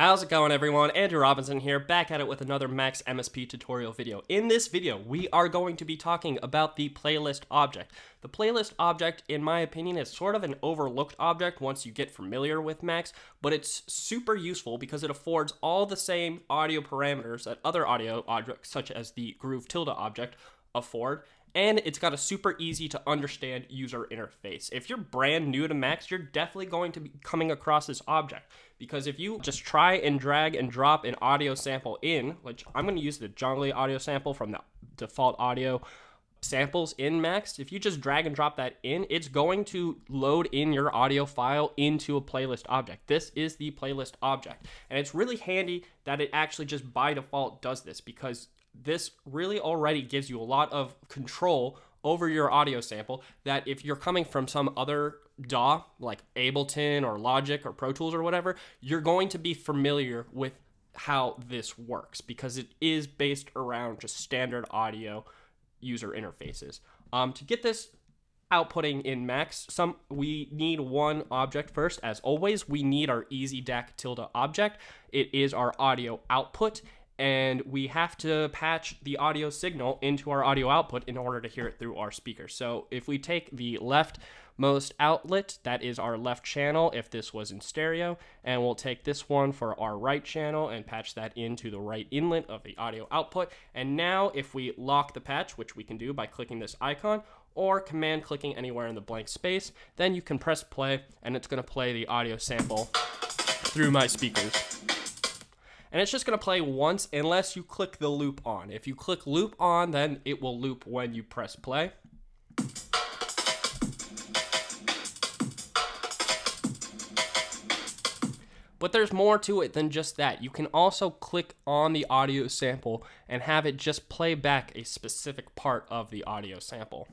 How's it going, everyone? Andrew Robinson here, back at it with another Max MSP tutorial video. In this video, we are going to be talking about the playlist object. The playlist object, in my opinion, is sort of an overlooked object once you get familiar with Max, but it's super useful because it affords all the same audio parameters that other audio objects, such as the groove tilde object, afford. And it's got a super easy to understand user interface. If you're brand new to Max, you're definitely going to be coming across this object, because if you just try and drag and drop an audio sample in, which I'm going to use the jungly audio sample from the default audio samples in Max. If you just drag and drop that in, it's going to load in your audio file into a playlist object. This is the playlist object, and it's really handy that it actually just by default does this, because this really already gives you a lot of control over your audio sample that if you're coming from some other DAW like Ableton or Logic or Pro Tools or whatever, you're going to be familiar with how this works because it is based around just standard audio user interfaces. To get this outputting in Max, we need one object first. As always, we need our EasyDAC tilde object. It is our audio output, and we have to patch the audio signal into our audio output in order to hear it through our speakers. So if we take the leftmost outlet, that is our left channel if this was in stereo, and we'll take this one for our right channel and patch that into the right inlet of the audio output. And now if we lock the patch, which we can do by clicking this icon, or command clicking anywhere in the blank space, then you can press play and it's going to play the audio sample through my speakers. And it's just going to play once unless you click the loop on. If you click loop on, then it will loop when you press play. But there's more to it than just that. You can also click on the audio sample and have it just play back a specific part of the audio sample.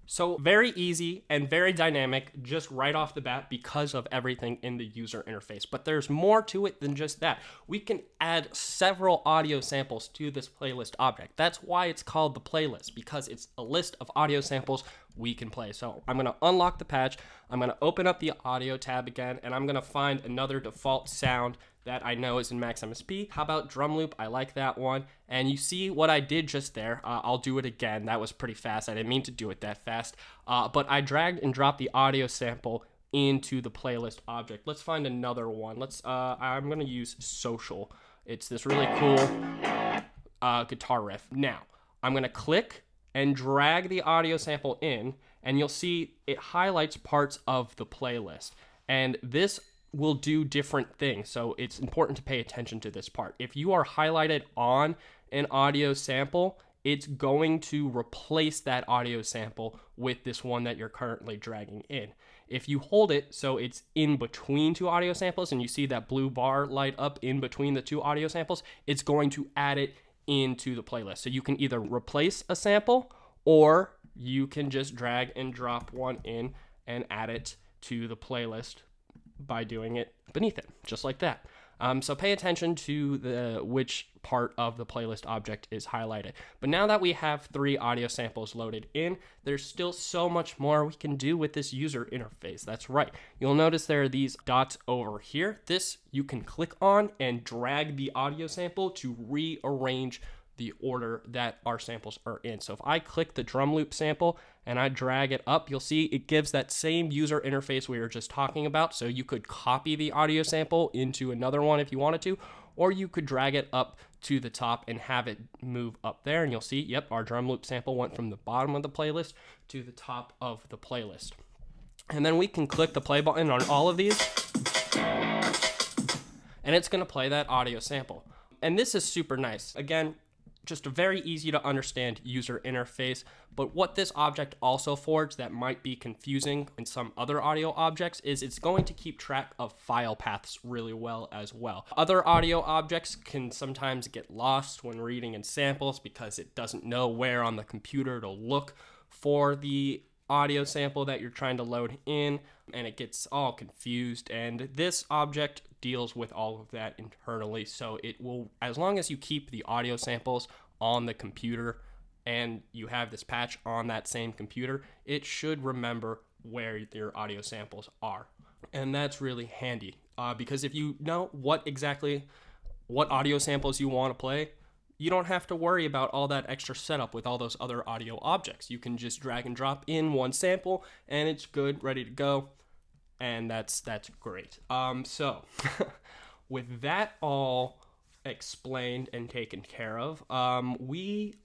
So very easy and very dynamic just right off the bat because of everything in the user interface. But there's more to it than just that. We can add several audio samples to this playlist object. That's why it's called the playlist, because it's a list of audio samples we can play. So I'm going to unlock the patch. I'm going to open up the audio tab again, and I'm going to find another default sound that I know is in Max MSP. How about drum loop? I like that one. And you see what I did just there. I'll do it again. That was pretty fast. I didn't mean to do it that fast. But I dragged and dropped the audio sample into the playlist object. Let's find another one. I'm gonna use social. It's this really cool guitar riff. Now, I'm gonna click and drag the audio sample in, and you'll see it highlights parts of the playlist. And this will do different things, so it's important to pay attention to this part. If you are highlighted on an audio sample, it's going to replace that audio sample with this one that you're currently dragging in. If you hold it so it's in between two audio samples and you see that blue bar light up in between the two audio samples, it's going to add it into the playlist. So you can either replace a sample or you can just drag and drop one in and add it to the playlist by doing it beneath it, just like that. So pay attention to which part of the playlist object is highlighted. But now that we have 3 audio samples loaded in, there's still so much more we can do with this user interface. That's right. You'll notice there are these dots over here. This you can click on and drag the audio sample to rearrange the order that our samples are in. So if I click the drum loop sample and I drag it up, you'll see it gives that same user interface we were just talking about. So you could copy the audio sample into another one if you wanted to, or you could drag it up to the top and have it move up there. And you'll see, yep, our drum loop sample went from the bottom of the playlist to the top of the playlist. And then we can click the play button on all of these, and it's gonna play that audio sample. And this is super nice. Again, just a very easy to understand user interface. But what this object also affords that might be confusing in some other audio objects is it's going to keep track of file paths really well as well. Other audio objects can sometimes get lost when reading in samples because it doesn't know where on the computer to look for the audio sample that you're trying to load in, and it gets all confused. And this object deals with all of that internally, so it will, as long as you keep the audio samples on the computer and you have this patch on that same computer, it should remember where your audio samples are. And that's really handy because if you know what audio samples you want to play, you don't have to worry about all that extra setup with all those other audio objects. You can just drag and drop in one sample and it's good, ready to go. And that's great. So with that all explained and taken care of, we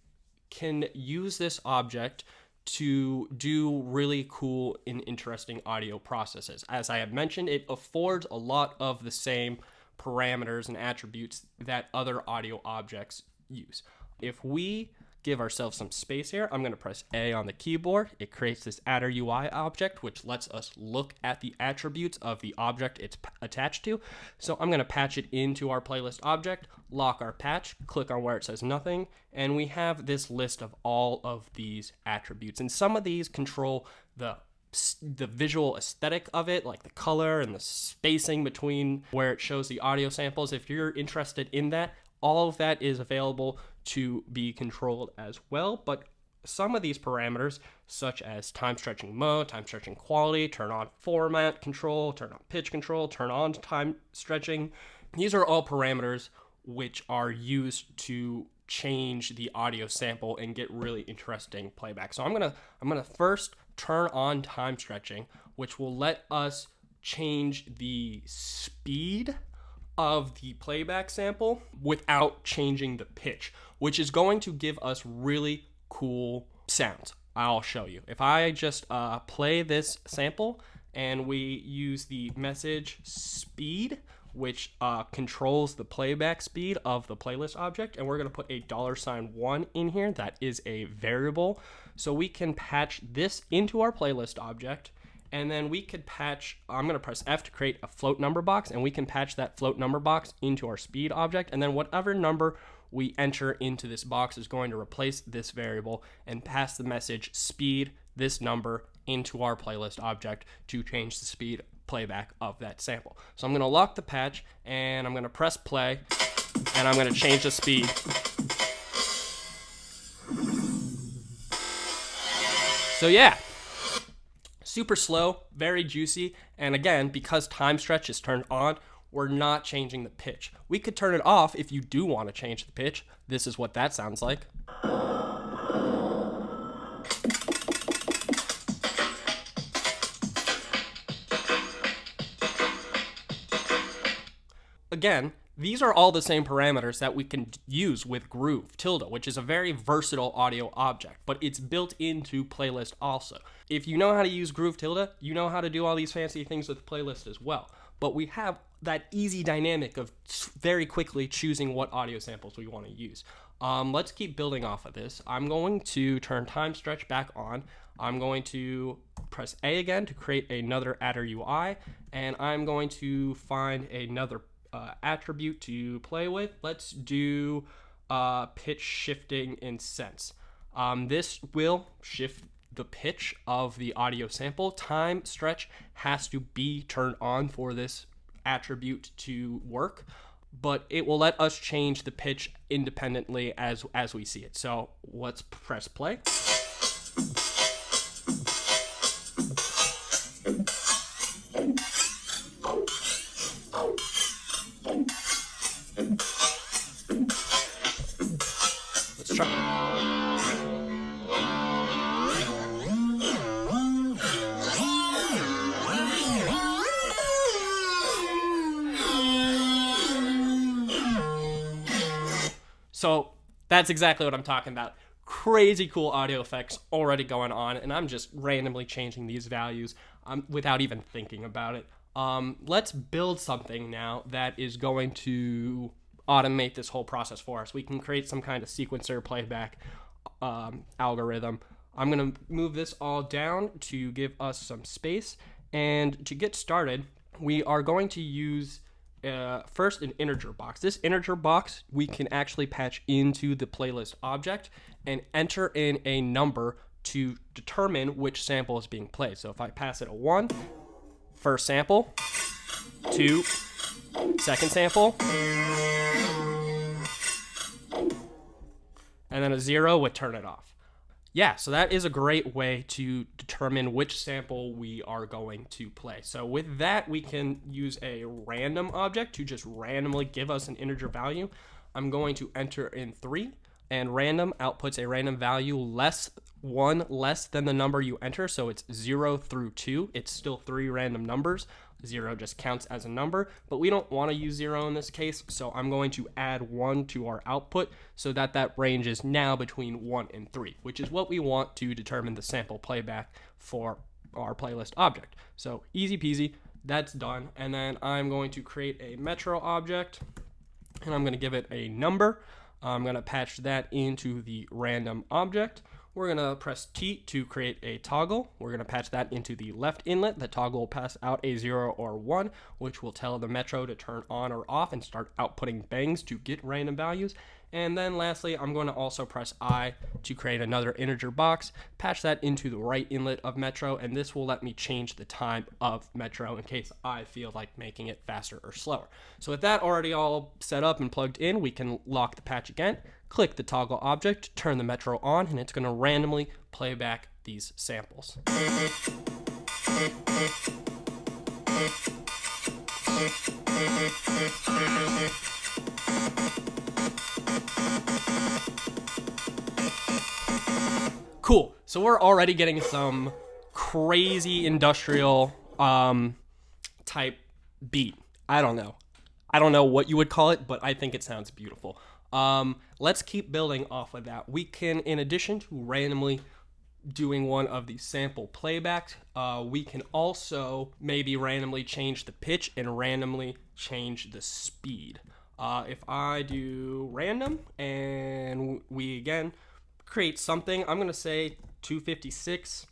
can use this object to do really cool and interesting audio processes. As I have mentioned, it affords a lot of the same parameters and attributes that other audio objects use. If we give ourselves some space here, I'm going to press A on the keyboard. It creates this adder UI object, which lets us look at the attributes of the object it's attached to. So I'm going to patch it into our playlist object, lock our patch, click on where it says nothing, and we have this list of all of these attributes. And some of these control the visual aesthetic of it, like the color and the spacing between where it shows the audio samples. If you're interested in that, all of that is available to be controlled as well. But some of these parameters, such as time stretching mode, time stretching quality, turn on format control, turn on pitch control, turn on time stretching, these are all parameters which are used to change the audio sample and get really interesting playback. So I'm gonna first turn on time stretching, which will let us change the speed of the playback sample without changing the pitch, which is going to give us really cool sounds. I'll show you. If I just play this sample and we use the message speed, which controls the playback speed of the playlist object, and we're going to put a $1 in here. That is a variable. So we can patch this into our playlist object, and then we could patch, I'm going to press F to create a float number box, and we can patch that float number box into our speed object, and then whatever number we enter into this box is going to replace this variable and pass the message speed, this number, into our playlist object to change the speed playback of that sample. So I'm going to lock the patch, and I'm going to press play, and I'm going to change the speed. So yeah, super slow, very juicy, and again, because time stretch is turned on, we're not changing the pitch. We could turn it off if you do want to change the pitch. This is what that sounds like. Again, these are all the same parameters that we can use with Groove Tilde, which is a very versatile audio object, but it's built into Playlist also. If you know how to use Groove Tilde, you know how to do all these fancy things with Playlist as well. But we have that easy dynamic of very quickly choosing what audio samples we want to use. Let's keep building off of this. I'm going to turn time stretch back on. I'm going to press A again to create another adder UI, and I'm going to find another attribute to play with. Let's do pitch shifting in sense. This will shift the pitch of the audio sample. Time stretch has to be turned on for this attribute to work, but it will let us change the pitch independently as we see it. So let's press play. Let's try. So that's exactly what I'm talking about. Crazy cool audio effects already going on, and I'm just randomly changing these values without even thinking about it. Let's build something now that is going to automate this whole process for us. We can create some kind of sequencer playback algorithm. I'm going to move this all down to give us some space, and to get started, we are going to use first an integer box. This integer box we can actually patch into the playlist object and enter in a number to determine which sample is being played. So if I pass it a 1, first sample, 2, second sample, and then a 0 would turn it off. Yeah, so that is a great way to determine which sample we are going to play. So with that, we can use a random object to just randomly give us an integer value. I'm going to enter in 3, and random outputs a random value less than the number you enter. So it's 0 through 2. It's still 3 random numbers. 0 just counts as a number, but we don't want to use 0 in this case, so I'm going to add 1 to our output so that that range is now between 1 and 3, which is what we want to determine the sample playback for our playlist object. So easy peasy, that's done. And then I'm going to create a metro object, and I'm going to give it a number. I'm going to patch that into the random object. We're going to press T to create a toggle. We're going to patch that into the left inlet. The toggle will pass out a 0 or 1, which will tell the metro to turn on or off and start outputting bangs to get random values. And then lastly, I'm going to also press I to create another integer box, patch that into the right inlet of metro, and this will let me change the time of metro in case I feel like making it faster or slower. So with that already all set up and plugged in, we can lock the patch again, click the toggle object, turn the metro on, and it's going to randomly play back these samples. Cool. So we're already getting some crazy industrial type beat. I don't know what you would call it, but I think it sounds beautiful. Let's keep building off of that. We can, in addition to randomly doing one of the sample playbacks, we can also maybe randomly change the pitch and randomly change the speed. If I do random and we again create something, I'm going to say 256.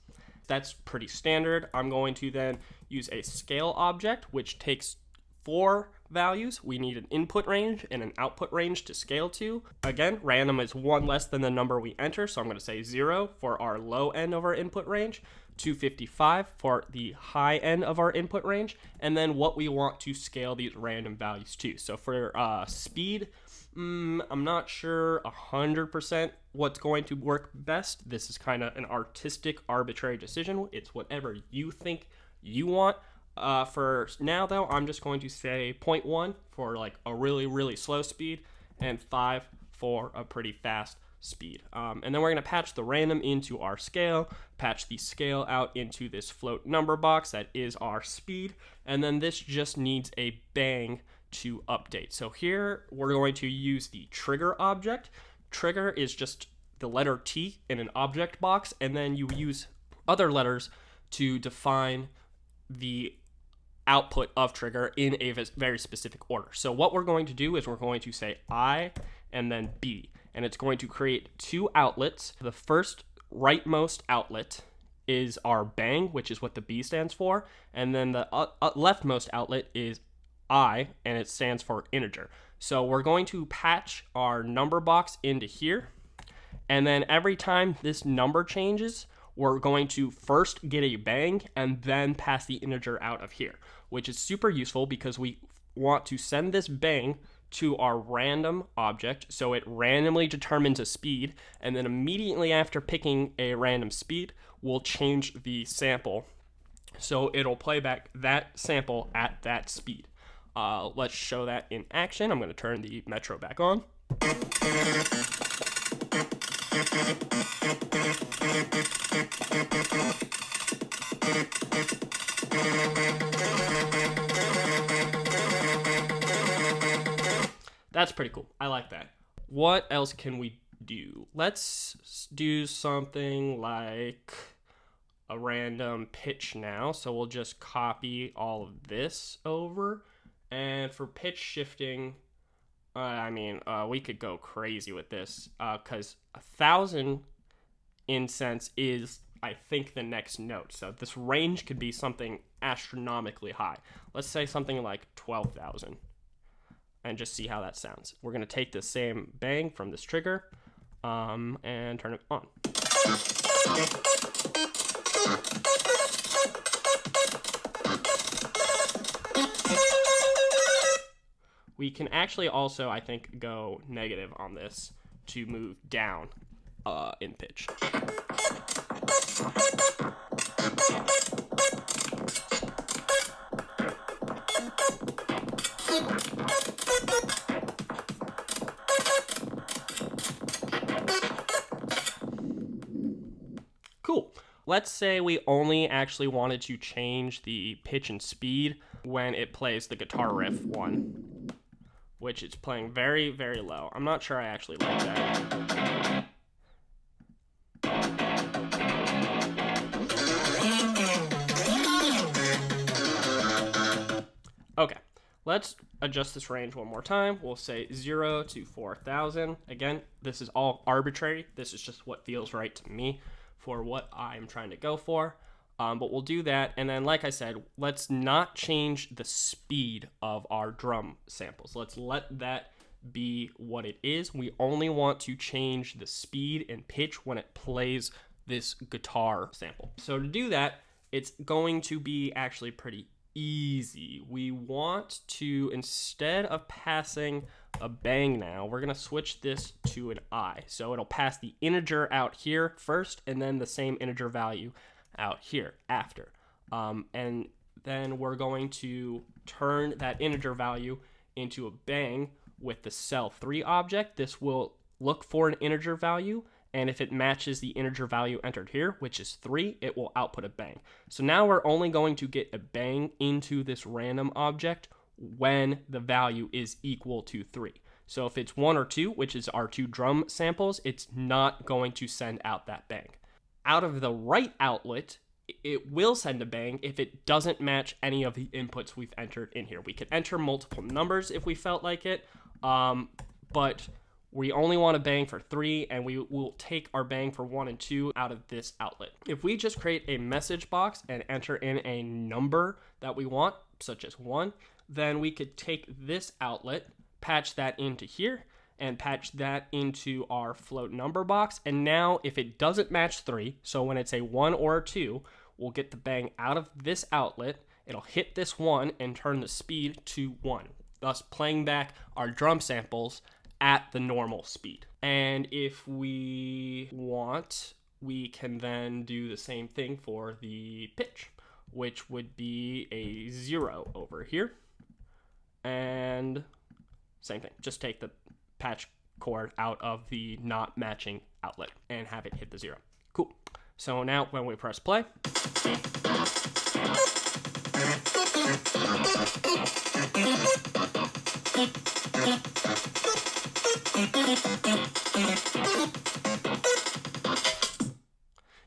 That's pretty standard. I'm going to then use a scale object, which takes 4 values. We need an input range and an output range to scale to. Again, random is 1 less than the number we enter, so I'm going to say 0 for our low end of our input range, 255 for the high end of our input range, and then what we want to scale these random values to. So for speed, I'm not sure 100% what's going to work best. This is kind of an artistic, arbitrary decision. It's whatever you think you want. For now, though, I'm just going to say 0.1 for like a really, really slow speed and 5 for a pretty fast speed. And then we're going to patch the random into our scale, patch the scale out into this float number box that is our speed, and then this just needs a bang to update. So here we're going to use the trigger object. Trigger is just the letter T in an object box, and then you use other letters to define the output of trigger in a very specific order. So what we're going to do is we're going to say I and then B, and it's going to create 2 outlets. The first rightmost outlet is our bang, which is what the B stands for, and then the leftmost outlet is I, and it stands for integer. So we're going to patch our number box into here, and then every time this number changes, we're going to first get a bang and then pass the integer out of here, which is super useful because we want to send this bang to our random object, so it randomly determines a speed, and then immediately after picking a random speed, we'll change the sample, so it'll play back that sample at that speed. Let's show that in action. I'm going to turn the metro back on. That's pretty cool. I like that. What else can we do? Let's do something like a random pitch now. So we'll just copy all of this over. And for pitch shifting, we could go crazy with this because 1,000 in cents is, I think, the next note. So this range could be something astronomically high. Let's say something like 12,000 and just see how that sounds. We're going to take the same bang from this trigger and turn it on. We can actually also, I think, go negative on this to move down in pitch. Cool. Let's say we only actually wanted to change the pitch and speed when it plays the guitar riff one, which is playing very, very low. I'm not sure I actually like that. Okay, let's adjust this range one more time. We'll say 0 to 4,000. Again, this is all arbitrary. This is just what feels right to me for what I'm trying to go for. But we'll do that. And then, like I said, let's not change the speed of our drum samples. Let's let that be what it is. We only want to change the speed and pitch when it plays this guitar sample. So to do that, it's going to be actually pretty easy. We want to, instead of passing a bang now, we're going to switch this to an I. So it'll pass the integer out here first, and then the same integer value out here after. And then we're going to turn that integer value into a bang with the cell3 object. This will look for an integer value, and if it matches the integer value entered here, which is 3, it will output a bang. So now we're only going to get a bang into this random object when the value is equal to 3. So if it's 1 or 2, which is our 2 drum samples, it's not going to send out that bang. Out of the right outlet, it will send a bang if it doesn't match any of the inputs we've entered in here. We could enter multiple numbers if we felt like it, but we only want a bang for 3, and we will take our bang for 1 and 2 out of this outlet. If we just create a message box and enter in a number that we want, such as 1, then we could take this outlet, patch that into here, and patch that into our float number box. And now if it doesn't match 3, so when it's a 1 or a 2, we'll get the bang out of this outlet. It'll hit this 1 and turn the speed to 1, thus playing back our drum samples at the normal speed. And if we want, we can then do the same thing for the pitch, which would be a 0 over here. And same thing, just take the patch cord out of the not matching outlet and have it hit the 0. Cool. So now when we press play,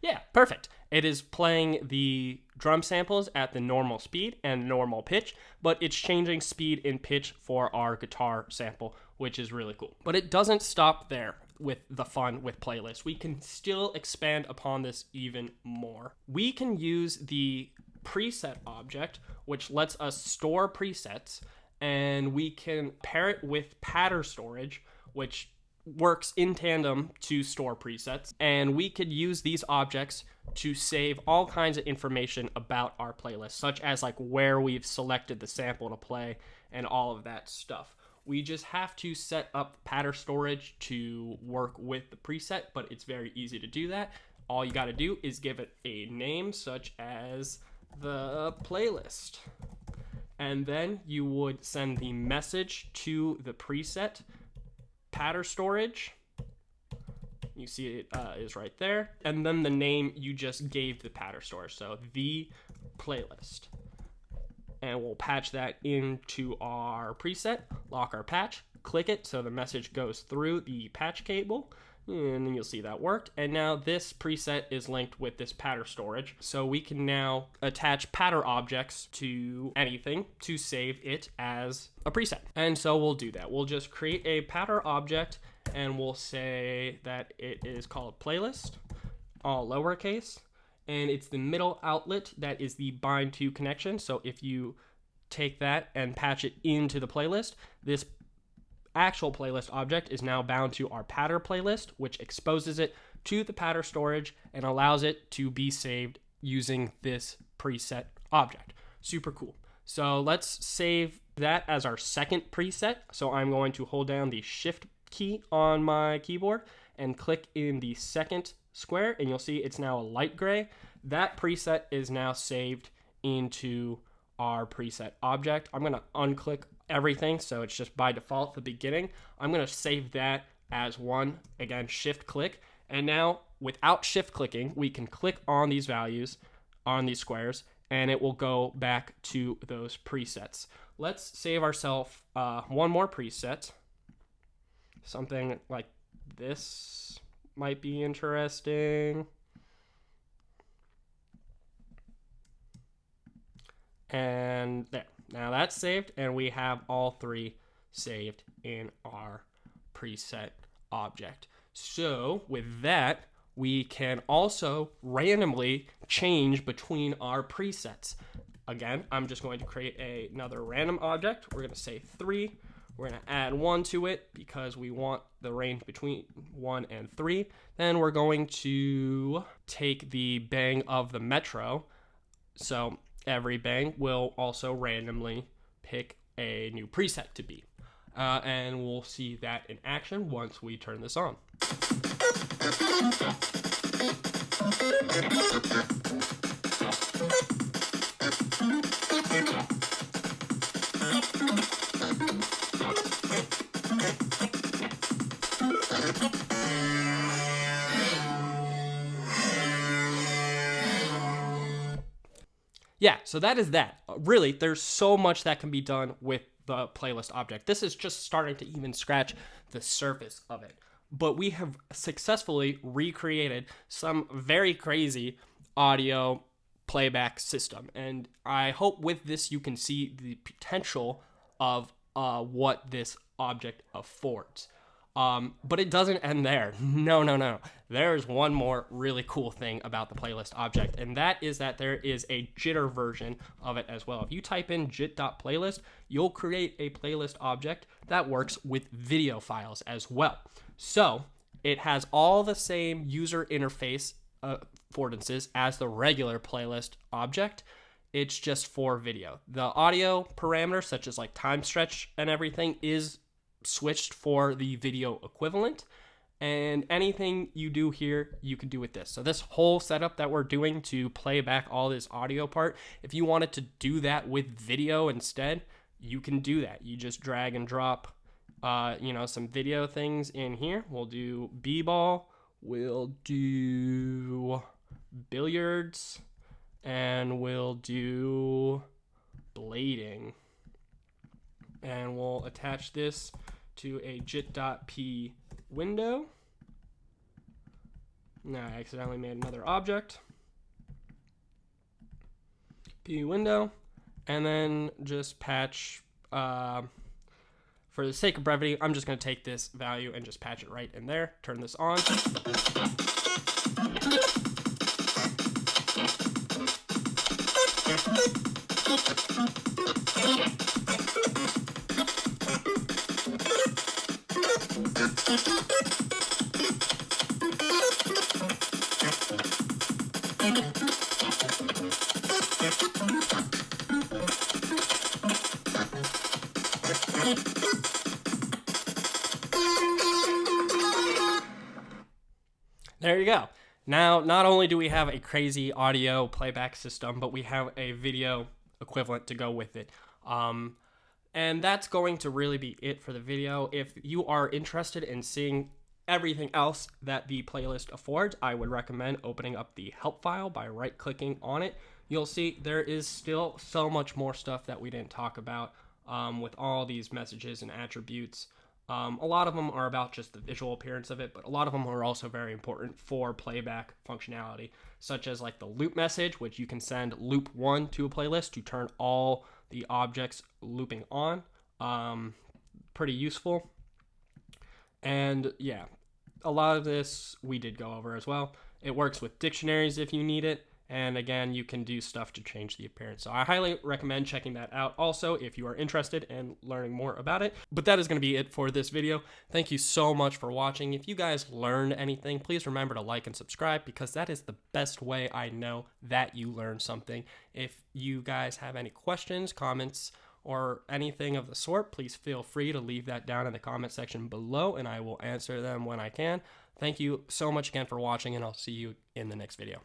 yeah, perfect. It is playing the drum samples at the normal speed and normal pitch, but it's changing speed and pitch for our guitar sample, which is really cool. But it doesn't stop there with the fun with playlists. We can still expand upon this even more. We can use the preset object, which lets us store presets, and we can pair it with pattern storage, which works in tandem to store presets. And we could use these objects to save all kinds of information about our playlist, such as like where we've selected the sample to play and all of that stuff. We just have to set up pattern storage to work with the preset, but it's very easy to do that. All you got to do is give it a name such as the playlist. And then you would send the message to the preset pattern storage. You see it is right there. And then the name you just gave the pattern storage. So the playlist. And we'll patch that into our preset, lock our patch, click it so the message goes through the patch cable, and then you'll see that worked. And now this preset is linked with this pattern storage, so we can now attach pattern objects to anything to save it as a preset. And so we'll do that. We'll just create a pattern object, and we'll say that it is called playlist, all lowercase. And it's the middle outlet that is the bind to connection. So if you take that and patch it into the playlist, this actual playlist object is now bound to our pattern playlist, which exposes it to the pattern storage and allows it to be saved using this preset object. Super cool. So let's save that as our second preset. So I'm going to hold down the shift key on my keyboard, and click in the second square, and you'll see it's now a light gray. That preset is now saved into our preset object. I'm going to unclick everything, so it's just by default the beginning. I'm going to save that as one. Again, shift click. And now without shift clicking, we can click on these values on these squares, and it will go back to those presets. Let's save ourselves one more preset. Something like this might be interesting. And there. Now that's saved, and we have all three saved in our preset object. So with that, we can also randomly change between our presets. Again, I'm just going to create another random object. We're going to say 3. We're going to add 1 to it because we want the range between 1 and 3. Then we're going to take the bang of the metro. So every bang will also randomly pick a new preset to be. And we'll see that in action once we turn this on. Yeah, so that is that. Really, there's so much that can be done with the playlist object. This is just starting to even scratch the surface of it. But we have successfully recreated some very crazy audio playback system. And I hope with this you can see the potential of what this object affords. But it doesn't end there. No. There's one more really cool thing about the playlist object, and that is that there is a jitter version of it as well. If you type in jit.playlist, you'll create a playlist object that works with video files as well. So it has all the same user interface affordances as the regular playlist object. It's just for video. The audio parameters, such as like time stretch and everything, is switched for the video equivalent, and anything you do here you can do with this. So this whole setup that we're doing to play back all this audio part, if you wanted to do that with video instead, you can do that. You just drag and drop some video things in here. We'll do b-ball, we'll do billiards, and we'll do blading, and we'll attach this to a jit.p window. Now I accidentally made another object. P window, and then just patch, for the sake of brevity, I'm just going to take this value and just patch it right in there. Turn this on. There you go. Now, not only do we have a crazy audio playback system, but we have a video equivalent to go with it. And that's going to really be it for the video. If you are interested in seeing everything else that the playlist affords, I would recommend opening up the help file by right-clicking on it. You'll see there is still so much more stuff that we didn't talk about with all these messages and attributes. A lot of them are about just the visual appearance of it, but a lot of them are also very important for playback functionality, such as like the loop message, which you can send loop 1 to a playlist to turn all the objects looping on. Pretty useful. And yeah, a lot of this we did go over as well. It works with dictionaries if you need it. And again, you can do stuff to change the appearance. So I highly recommend checking that out also if you are interested in learning more about it. But that is going to be it for this video. Thank you so much for watching. If you guys learned anything, please remember to like and subscribe, because that is the best way I know that you learned something. If you guys have any questions, comments, or anything of the sort, please feel free to leave that down in the comment section below, and I will answer them when I can. Thank you so much again for watching, and I'll see you in the next video.